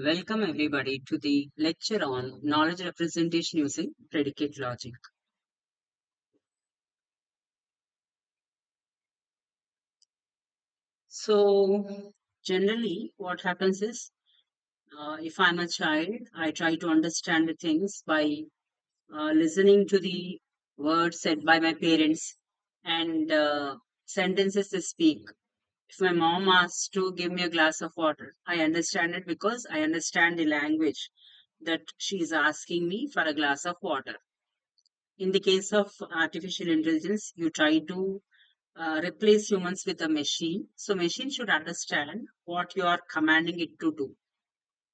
Welcome everybody to the lecture on knowledge representation using predicate logic. So generally what happens is if I'm a child, I try to understand the things by listening to the words said by my parents and sentences they speak. If my mom asks to give me a glass of water, I understand it because I understand the language that she is asking me for a glass of water. In the case of artificial intelligence, you try to replace humans with a machine. So machine should understand what you are commanding it to do.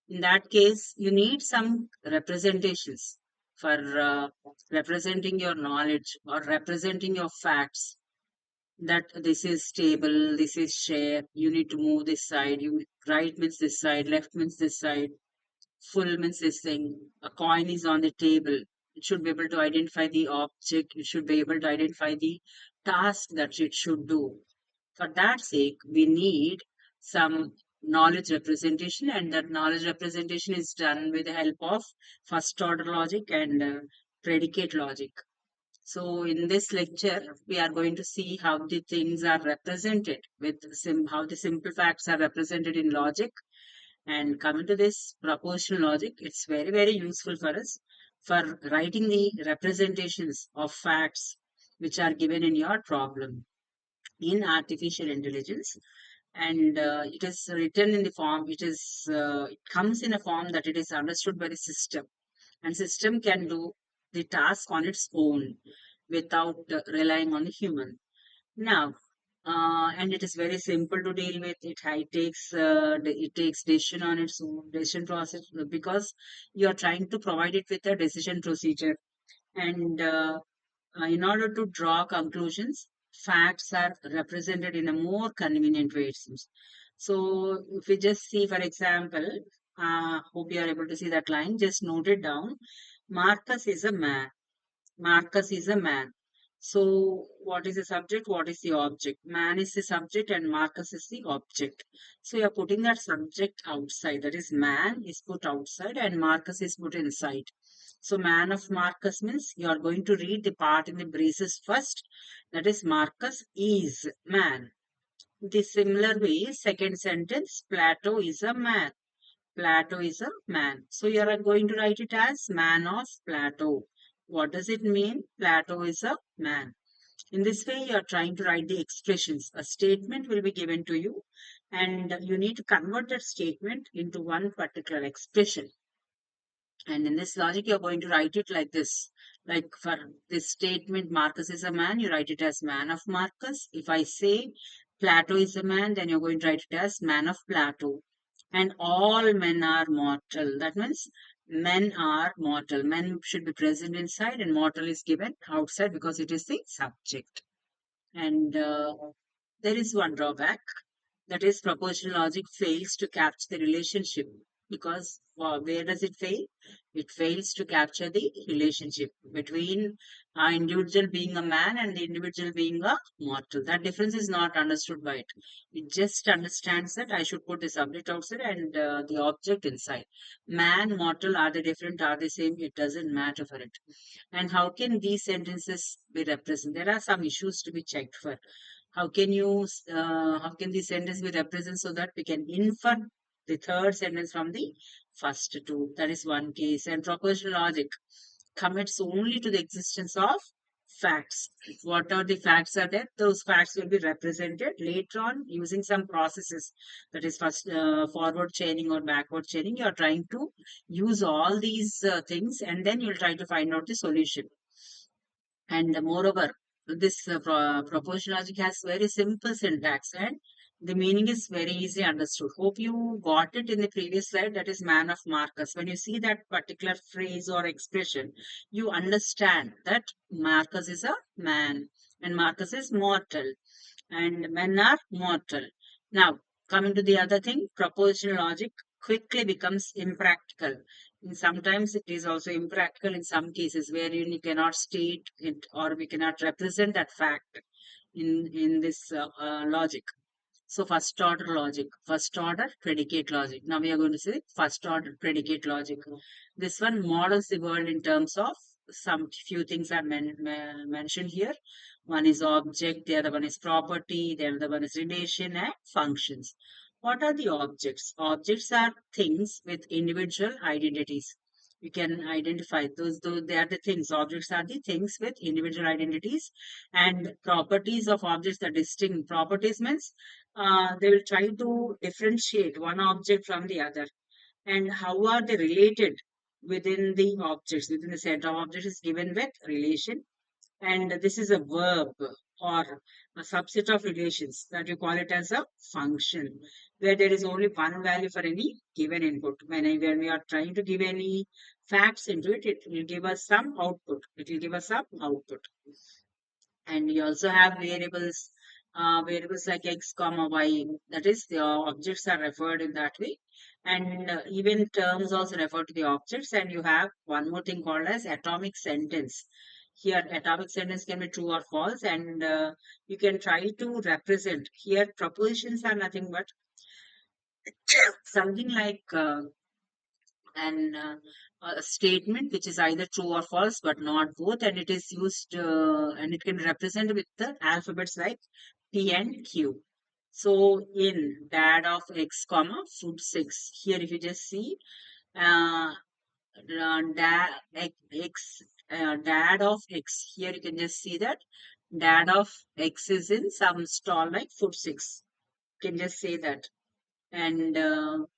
In that case, you need some representations for representing your knowledge or representing your facts, that this is stable, this is share, you need to move this side, you right means this side, left means this side, full means this thing. A coin is on the table. It should be able to identify the object. It should be able to identify the task that it should do. For that sake, we need some knowledge representation, and that knowledge representation is done with the help of first order logic and predicate logic. So, in this lecture, we are going to see how the things are represented with how the simple facts are represented in logic, and coming to this propositional logic, it's very, very useful for us for writing the representations of facts which are given in your problem in artificial intelligence. And it is written in the form, it comes in a form that it is understood by the system. And system can do the task on its own without relying on the human. Now, and it is very simple to deal with. It takes decision on its own decision process because you are trying to provide it with a decision procedure. And in order to draw conclusions, facts are represented in a more convenient way, it seems. So, if we just see, for example, hope you are able to see that line. Just note it down. Marcus is a man. Marcus is a man. So, what is the subject? What is the object? Man is the subject and Marcus is the object. So, you are putting that subject outside. That is, man is put outside and Marcus is put inside. So, man of Marcus means you are going to read the part in the braces first. That is, Marcus is man. The similar way, second sentence, Plato is a man. Plato is a man. So you are going to write it as man of Plato. What does it mean? Plato is a man. In this way, you are trying to write the expressions. A statement will be given to you, and you need to convert that statement into one particular expression. And in this logic, you're going to write it like this. Like for this statement, Marcus is a man, you write it as man of Marcus. If I say Plato is a man, then you're going to write it as man of Plato. And all men are mortal. That means men are mortal. Men should be present inside, and mortal is given outside because it is the subject. And there is one drawback, that is, propositional logic fails to capture the relationship because where does it fail? It fails to capture the relationship between an individual being a man and the individual being a mortal. That difference is not understood by it. It just understands that I should put the subject outside and the object inside. Man, mortal, are they different? Are they same? It doesn't matter for it. And how can these sentences be represented? There are some issues to be checked for. How can the sentence be represented so that we can infer the third sentence from the first two? That is one case. And propositional logic commits only to the existence of facts. What are the facts are there? Those facts will be represented later on using some processes. That is first forward chaining or backward chaining. You are trying to use all these things and then you'll try to find out the solution. And moreover, this propositional logic has very simple syntax and the meaning is very easily understood. Hope you got it in the previous slide. That is man of Marcus. When you see that particular phrase or expression, you understand that Marcus is a man and Marcus is mortal and men are mortal. Now, coming to the other thing, propositional logic quickly becomes impractical. And sometimes it is also impractical in some cases where you cannot state it or we cannot represent that fact in this logic. So first order logic, first order predicate logic. Now we are going to see first order predicate logic. This one models the world in terms of some few things are mentioned here. One is object, the other one is property, the other one is relation and functions. What are the objects? Objects are things with individual identities. You can identify those they are the things. Objects are the things with individual identities, and properties of objects, the distinct properties means they will try to differentiate one object from the other. And how are they related within the objects? Within the set of objects is given with relation. And this is a verb or a subset of relations that you call it as a function, where there is only one value for any given input. When we are trying to give any facts into it, it will give us some output. It will give us some output. And we also have variables like x comma y, that is the objects are referred in that way. And even terms also refer to the objects. And you have one more thing called as atomic sentence. Here atomic sentence can be true or false, and you can try to represent. Here propositions are nothing but something like an a statement which is either true or false but not both, and it is used and it can be represented with the alphabets like P and Q. So in dad of x comma fruit 6, here if you just see uh, dad x dad of x, here you can just see that dad of x is in some stall like food 6. You can just say that. And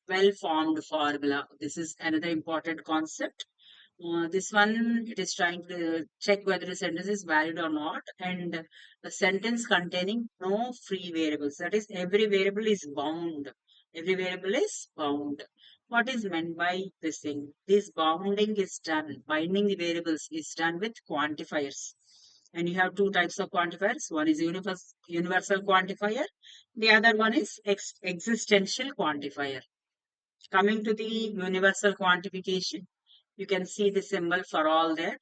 well-formed formula. This is another important concept. This one, it is trying to check whether a sentence is valid or not, and a sentence containing no free variables. That is, every variable is bound. Every variable is bound. What is meant by this thing? This bounding is done, binding the variables is done with quantifiers. And you have two types of quantifiers. One is universal quantifier. The other one is existential quantifier. Coming to the universal quantification, you can see the symbol for all there,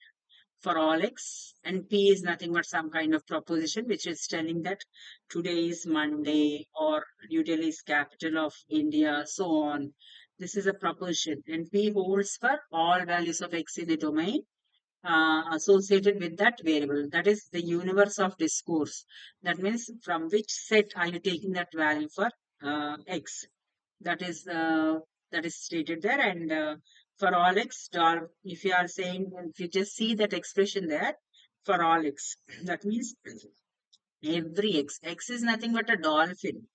for all x, and p is nothing but some kind of proposition which is telling that today is Monday or New Delhi is capital of India, so on. This is a proposition, and p holds for all values of x in the domain associated with that variable. That is the universe of discourse. That means from which set are you taking that value for x? That is that is stated there. And for all x, if you are saying, if you just see that expression there, for all x, that means every x is nothing but a dolphin.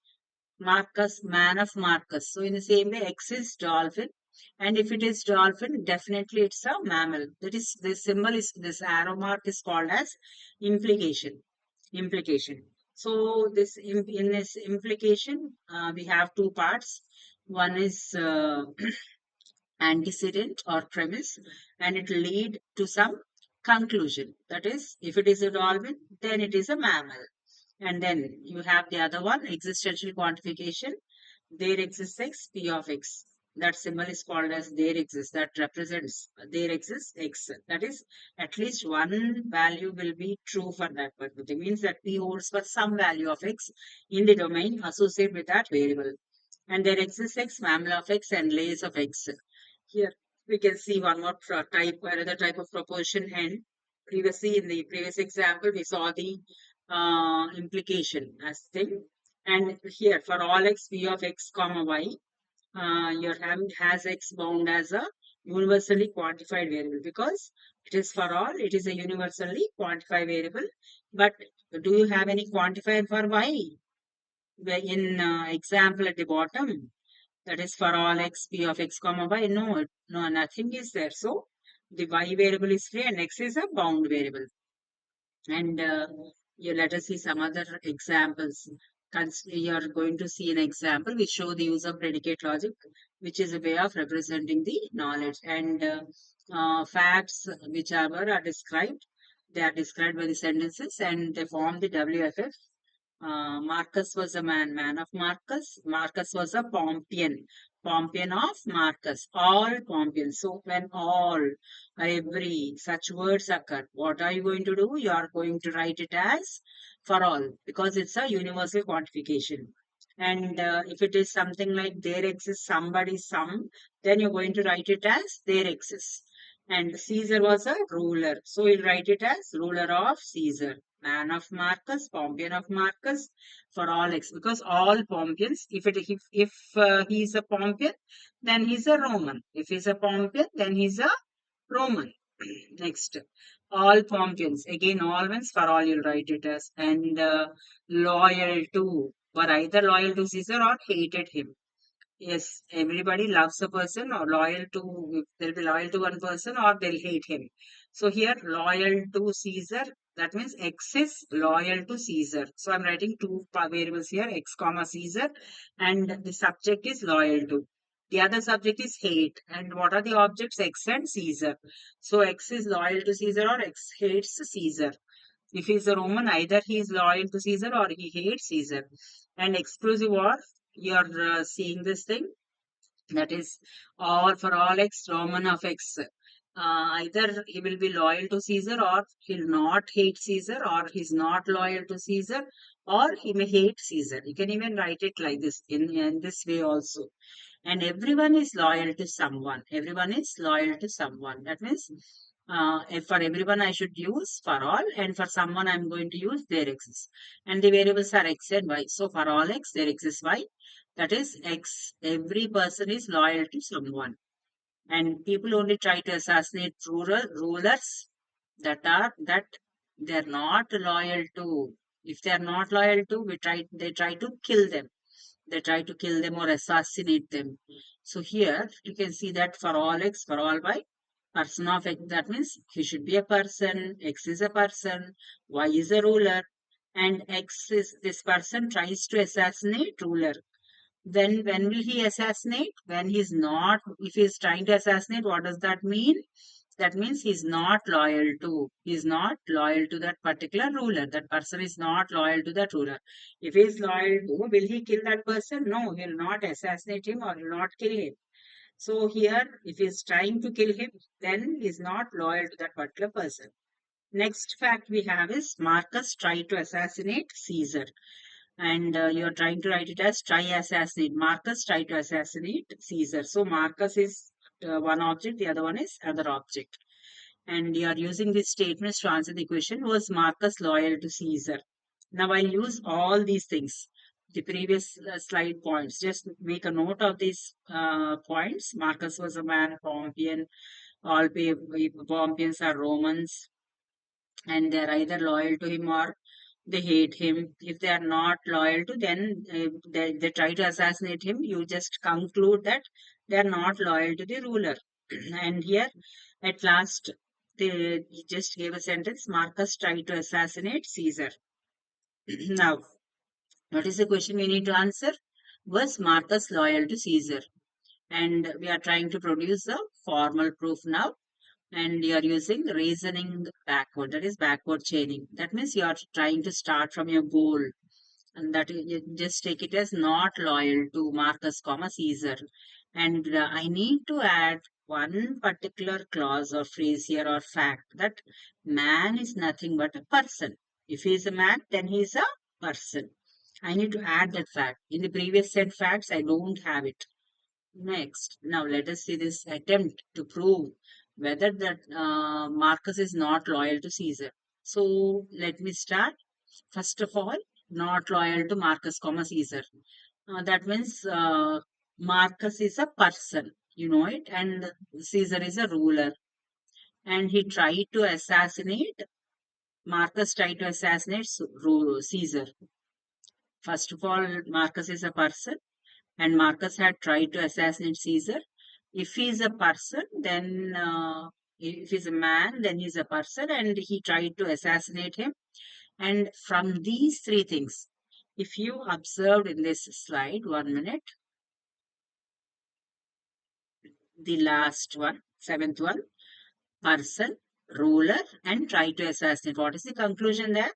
Marcus, man of Marcus. So in the same way, X is dolphin. And if it is dolphin, definitely it's a mammal. That is, this symbol is, this arrow mark is called as implication. Implication. So in this implication, we have two parts. One is antecedent or premise, and it will lead to some conclusion. That is, if it is a dolphin, then it is a mammal. And then you have the other one, existential quantification. There exists x, p of x. That symbol is called as there exists. That represents there exists x. That is, at least one value will be true for that particular. It means that p holds for some value of x in the domain associated with that variable. And there exists x, mammal of x, and layers of x. Here we can see one more type, another type of proposition. And previously, in the previous example, we saw the implication as thing. And here for all x, p of x comma y, your having has x bound as a universally quantified variable, because it is for all, it is a universally quantified variable. But do you have any quantifier for y? Where in example at the bottom, that is for all x, p of x comma y, no, nothing is there. So the y variable is free and x is a bound variable. And let us see some other examples. You are going to see an example which show the use of predicate logic, which is a way of representing the knowledge. And facts whichever are described, they are described by the sentences and they form the WFF. Marcus was a man of Marcus. Marcus was a Pompeian, Pompeian of Marcus. All Pompeians. So when all or every such words occur, what are you going to do? You are going to write it as for all, because it's a universal quantification. And if it is something like there exists somebody some, then you're going to write it as there exists. And Caesar was a ruler, so you'll write it as ruler of Caesar. Man of Marcus, Pompeian of Marcus, for all x, because all Pompeians, if he's a Pompeian, then he's a Roman. If he's a Pompeian, then he's a Roman. Next, all Pompeians. Again, all means for all you'll write it as. And loyal to, were either loyal to Caesar or hated him. Yes, everybody loves a person or loyal to, they'll be loyal to one person or they'll hate him. So here, loyal to Caesar, that means X is loyal to Caesar. So I'm writing two variables here, X comma Caesar, and the subject is loyal to. The other subject is hate. And what are the objects? X and Caesar. So X is loyal to Caesar or X hates Caesar. If he's a Roman, either he is loyal to Caesar or he hates Caesar. And exclusive or you're seeing this thing, that is all for all x Roman of x. Either he will be loyal to Caesar or he'll not hate Caesar, or he's not loyal to Caesar, or he may hate Caesar. You can even write it like this in this way also. And everyone is loyal to someone. Everyone is loyal to someone. That means if for everyone I should use for all, and for someone I'm going to use there exists. And the variables are x and y. So for all x, there exists y. That is x. Every person is loyal to someone. And people only try to assassinate rulers that they're not loyal to. If they're not loyal to, they try to kill them. They try to kill them or assassinate them. So here you can see that for all x, for all y, person of x, that means he should be a person, x is a person, y is a ruler, and x is this person tries to assassinate ruler. When will he assassinate? When he's not, if he's trying to assassinate, what does that mean? That means he's not loyal to that particular ruler. That person is not loyal to that ruler. If he's loyal to, will he kill that person? No, he'll not assassinate him or he'll not kill him. So here, if he's trying to kill him, then he's not loyal to that particular person. Next fact we have is Marcus tried to assassinate Caesar. And you're trying to write it as try assassinate. Marcus tried to assassinate Caesar. So Marcus is one object, the other one is other object. And you are using these statements to answer the question, was Marcus loyal to Caesar? Now I'll use all these things, the previous slide points. Just make a note of these points. Marcus was a man, Pompeian. All Pompeians are Romans, and they're either loyal to him or they hate him. If they are not loyal to, then they try to assassinate him. You just conclude that they are not loyal to the ruler. And here, at last, he just gave a sentence, Marcus tried to assassinate Caesar. Now, what is the question we need to answer? Was Marcus loyal to Caesar? And we are trying to produce a formal proof now. And you are using reasoning backward, that is backward chaining. That means you are trying to start from your goal, and that you just take it as not loyal to Marcus comma Caesar. And I need to add one particular clause or phrase here or fact, that man is nothing but a person. If he is a man, then he is a person. I need to add that fact. In the previous set facts, I don't have it. Next, now let us see this attempt to prove whether that Marcus is not loyal to Caesar. So let me start. First of all, not loyal to Marcus, comma Caesar. That means Marcus is a person, you know it, and Caesar is a ruler. And he tried to assassinate, Marcus tried to assassinate Caesar. First of all, Marcus is a person, and Marcus had tried to assassinate Caesar. If he is a person, then if he's a man, then he's a person, and he tried to assassinate him. And from these three things, if you observed in this slide, 1 minute, the last one, seventh one, person, ruler, and try to assassinate. What is the conclusion there?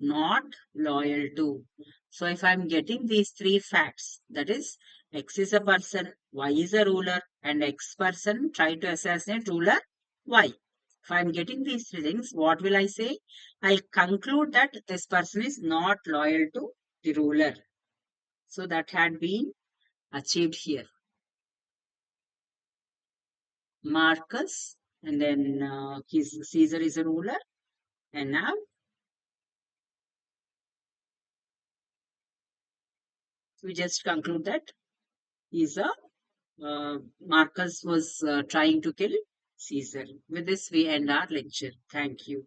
Not loyal to. So if I'm getting these three facts, that is X is a person, Y is a ruler, and X person tried to assassinate ruler Y. If I'm getting these three things, what will I say? I'll conclude that this person is not loyal to the ruler. So that had been achieved here. Marcus, and then his Caesar is a ruler, and now we just conclude that he's a Marcus was trying to kill Caesar. With this, we end our lecture. Thank you.